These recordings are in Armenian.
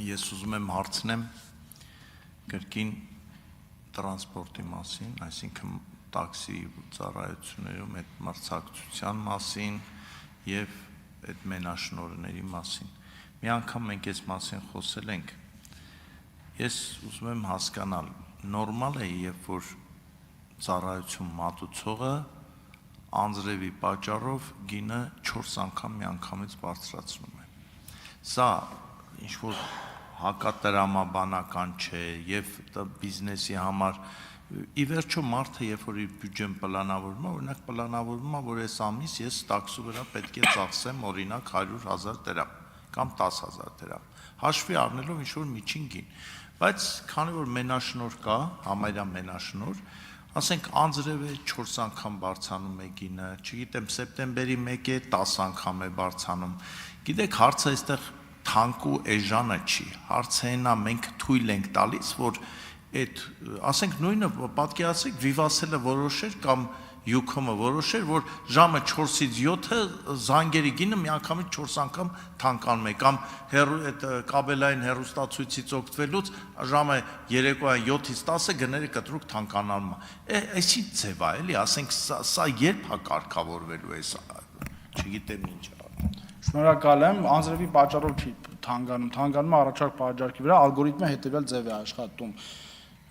Ես ուզում եմ հարցնեմ կրկին տրանսպորտի մասին, այսինքն տաքսի ծառայություններում այդ մրցակցության մասին եւ այդ մենաշնորհների մասին։ Մի անգամ մենք այս մասին խոսել ենք։ Ես ուզում եմ հասկանալ, նորմալ է, երբ որ ծառայություն մատուցողը անձրևի պատճառով գինը 4 անգամ միանգամից բարձրացնում է։ Սա ինչ-որ հակատրամաբանական չէ եւ բիզնեսի համար ի վերջո մարդը երբ որ իր բյուջեն պլանավորում է, օրինակ պլանավորում է, որ այս ամիս ես տաքսու վրա պետք է ծախսեմ օրինակ 100,000 դրամ կամ 10,000 դրամ, հաշվի առնելով ինչ-որ միջին գին, բայց քանի որ մենաշնորհ կա, համարյա մենաշնորհ, ասենք անձրևը 4 անգամ բարձրանում է գինը, չգիտեմ, սեպտեմբերի 1-ը 10 անգամ է բարձրանում։ Գիտեք, հարցը այստեղ թանկու էժանը չի, հարցը նա մենք թույլ ենք տալիս, որ այդ, ասենք նույնը պատկերացրեք Վիվասելը որոշեր կամ Յուքոմը որոշեր, որ ժամը 4-ից 7-ը զանգերի գինը միանգամից 4 անգամ թանկանում է, կամ այդ կաբելային հեռուստացույցից օգտվելուց ժամը երեկոյան 7-ից 10-ը գները կտրուկ թանկանալու է։ Այսի ձև է, էլի, ասենք սա երբ է կարգավորվելու է, չգիտեմ ինչ է։ Շնորհակալ եմ, անձրևի պատճառով չի թանկանում առաջարկ պատճառքի վրա, ալգորիթմը հետևյալ ձև է աշխատում։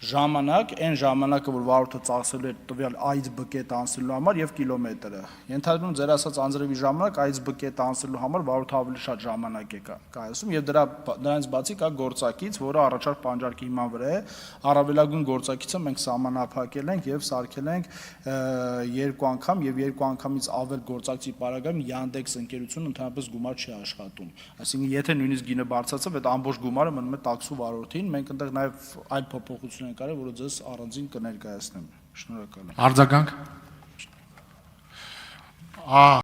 Ժամանակ, այն ժամանակը, որ վարորդը ծախսելու է տվյալ այծ բկետ անցնելու համար եւ կիլոմետրը։ Ենթադրում ձեր ասած անձրևի ժամանակ այծ բկետ անցնելու համար վարորդը ավելի շատ ժամանակ է կայացում եւ դրանից բացի կա գործակից, որը առաջարկ պահանջարկի հիման վրա է, առավելագույն գործակիցը մենք սահմանափակել ենք եւ սարքել ենք 2 անգամ եւ 2 անգամից ավել գործակցի պարագայում Yandex ընկերությունը ընդհանրապես գումար չի աշխատում։ Այսինքն եթե նույնիսկ գինը բարձրացավ, այդ ամբողջ գումարը մնում է տաքսու վարորդին, մենք այնտեղ նաեւ այլ փոփոխություն կարը, որը ձեզ առանձին կներկայացնեմ։ Շնորհակալ եմ։ Արձագանք։